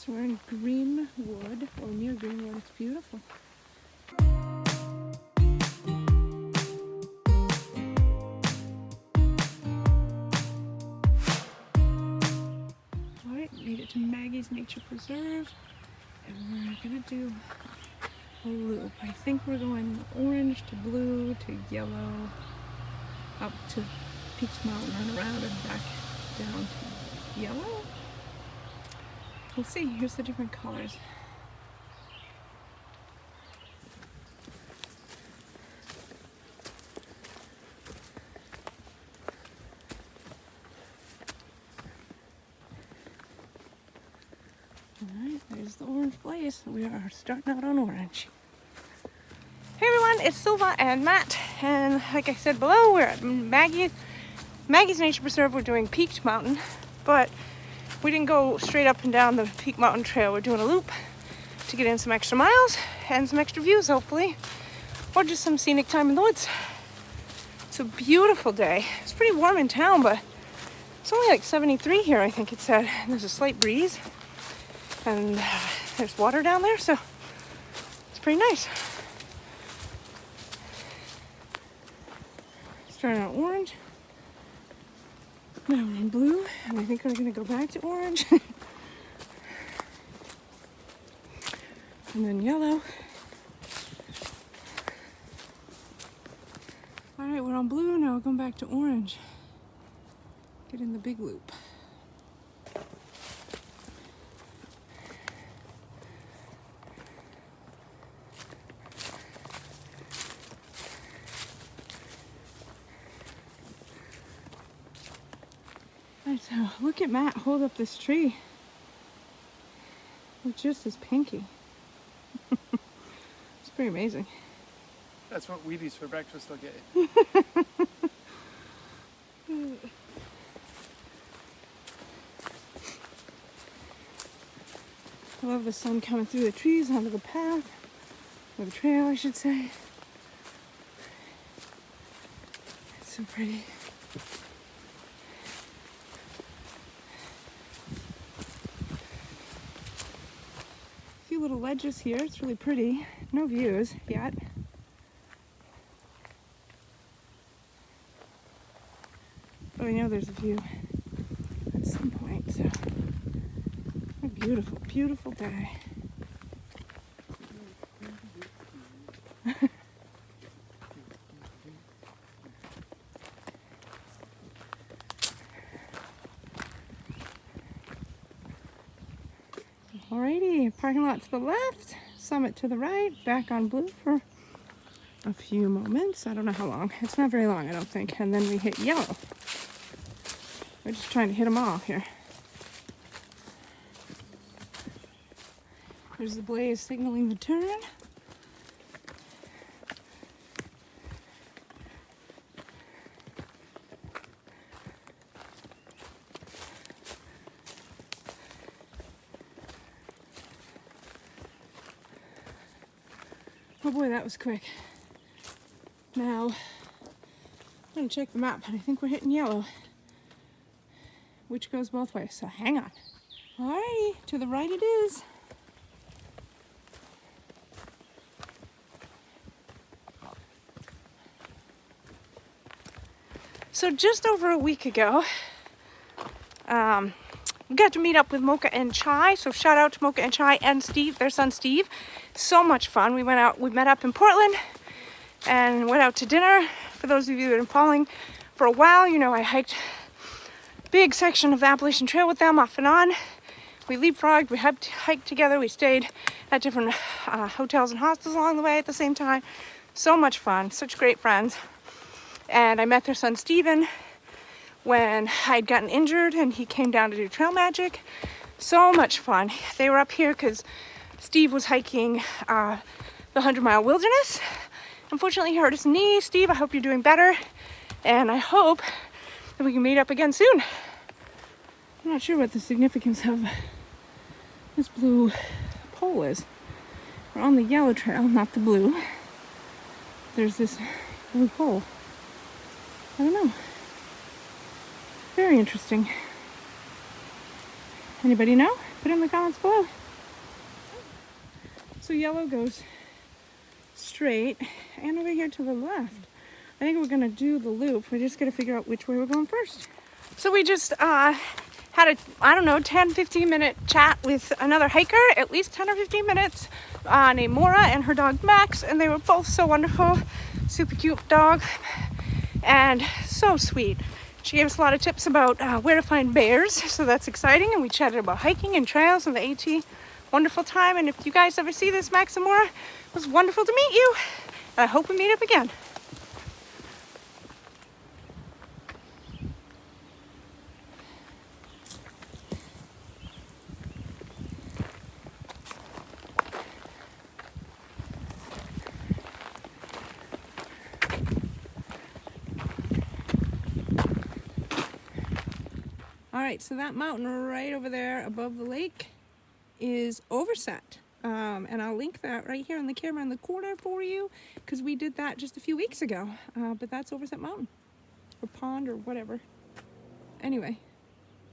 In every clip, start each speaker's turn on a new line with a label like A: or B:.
A: So we're in Greenwood, or near Greenwood. It's beautiful. Alright, made it to Maggie's Nature Preserve. And we're gonna do a loop. I think we're going orange to blue to yellow, up to Peaks Mountain and around and back down to yellow. We'll see. Here's the different colors. Alright, there's the orange blaze. We are starting out on orange. Hey everyone, it's Silva and Matt, and like I said below, we're at Maggie's Nature Preserve. We're doing Peaks Mountain, but we didn't go straight up and down the Peak Mountain Trail. We're doing a loop to get in some extra miles and some extra views, hopefully, or just some scenic time in the woods. It's a beautiful day. It's pretty warm in town, but it's only like 73 here, I think it said. And there's a slight breeze, and there's water down there, so it's pretty nice. Starting out orange. Now we're in blue, and I think we're going to go back to orange. And then yellow. Alright, we're on blue, now we're going back to orange. Get in the big loop. Alright, so look at Matt hold up this tree with just his pinky. It's pretty amazing.
B: That's what Wheaties for breakfast will get.
A: I love the sun coming through the trees onto the path, or the trail I should say. It's so pretty. A few little ledges here, it's really pretty. No views yet. But I know there's a view at some point, so a beautiful, beautiful day. Alrighty, parking lot to the left, summit to the right, back on blue for a few moments. I don't know how long. It's not very long, I don't think. And then we hit yellow. We're just trying to hit them all here. There's the blaze signaling the turn. Oh boy, that was quick. Now, I'm gonna check the map, but I think we're hitting yellow, which goes both ways, so hang on. Alrighty, to the right it is. So just over a week ago, we got to meet up with Mocha and Chai. So shout out to Mocha and Chai and Steve, their son Steve. So much fun. We met up in Portland and went out to dinner. For those of you that have been following for a while, you know I hiked a big section of the Appalachian Trail with them off and on. We leapfrogged, we hiked together, we stayed at different hotels and hostels along the way at the same time. So much fun, such great friends. And I met their son Steven when I'd gotten injured and he came down to do trail magic. So much fun. They were up here because Steve was hiking the 100-mile wilderness. Unfortunately, he hurt his knee. Steve, I hope you're doing better. And I hope that we can meet up again soon. I'm not sure what the significance of this blue pole is. We're on the yellow trail, not the blue. There's this blue pole. I don't know. Very interesting. Anybody know? Put it in the comments below. So yellow goes straight and over here to the left. I think we're gonna do the loop. We just gotta figure out which way we're going first. So we just had a, I don't know, 10-15 minute chat with another hiker, at least 10 or 15 minutes, named Maura and her dog Max, and they were both so wonderful, super cute dog, and so sweet. She gave us a lot of tips about where to find bears, so that's exciting, and we chatted about hiking and trails and the AT. Wonderful time, and if you guys ever see this, Max and Maura, it was wonderful to meet you, and I hope we meet up again. All right, so that mountain right over there above the lake is Overset. And I'll link that right here on the camera in the corner for you because we did that just a few weeks ago. But that's Overset Mountain or pond or whatever. Anyway,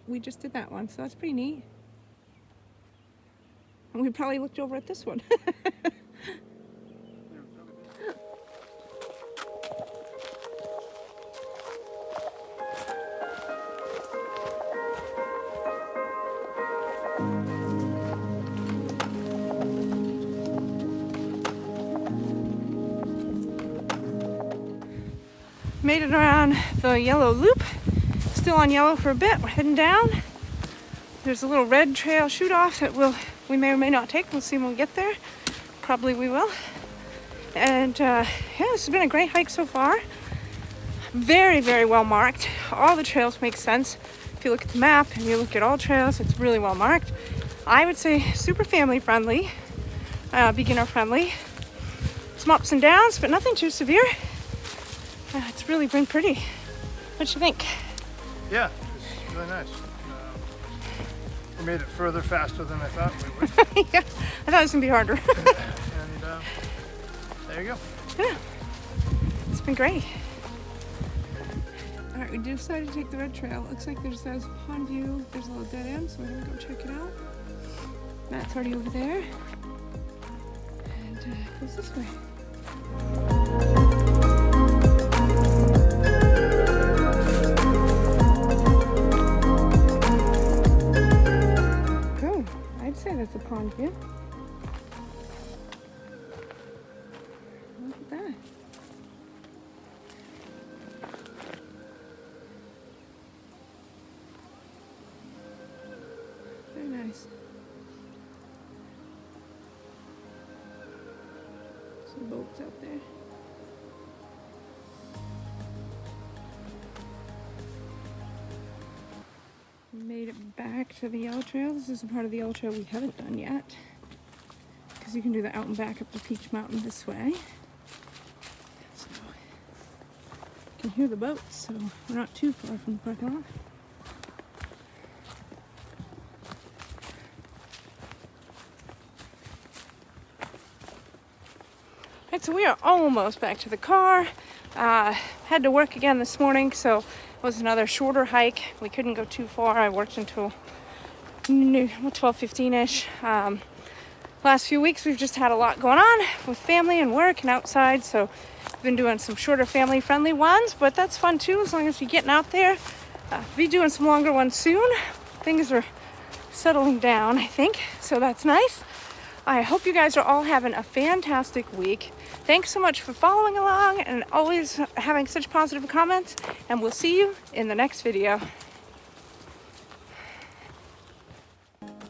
A: we just did that one, so that's pretty neat. And we probably looked over at this one. Made it around the yellow loop. Still on yellow for a bit. We're heading down. There's a little red trail shoot off that we may or may not take. We'll see when we get there. Probably we will. And yeah, this has been a great hike so far. Very, very well marked. All the trails make sense. If you look at the map and you look at all trails, it's really well marked. I would say super family friendly, beginner friendly. Some ups and downs, but nothing too severe. It's really been pretty. What you think?
B: Yeah, it's really nice. We made it further faster than I thought we would.
A: Yeah, I thought it was gonna be harder.
B: And there you go.
A: Yeah, it's been great. All right, we decided to take the red trail. It looks like there's a pond view. There's a little dead end, so we're gonna go check it out. Matt's already over there. And it goes this way. I'd say that's a pond view. Look at that. Very nice. Some boats out there. Made it back to the yellow trail. This is a part of the yellow trail we haven't done yet because you can do the out and back up to Peach Mountain this way. So you can hear the boats, so we're not too far from the parking lot. Alright, so we are almost back to the car. Had to work again this morning, so it was another shorter hike. We couldn't go too far. I worked until 12:15ish. Last few weeks we've just had a lot going on with family and work and outside, so I've been doing some shorter family friendly ones, but that's fun too as long as you're getting out there. Be doing some longer ones soon. Things are settling down, I think, so that's nice. I hope you guys are all having a fantastic week. Thanks so much for following along and always having such positive comments, and we'll see you in the next video.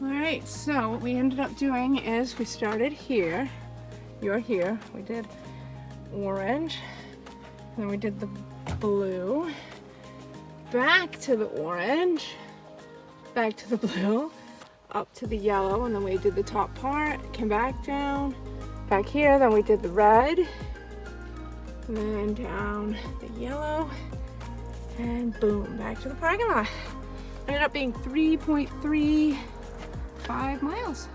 A: All right, so what we ended up doing is we started here. You're here. We did orange, then we did the blue, back to the orange, back to the blue, up to the yellow, and then we did the top part, came back down, back here, then we did the red, and then down the yellow, and boom, back to the parking lot. Ended up being 3.35 miles.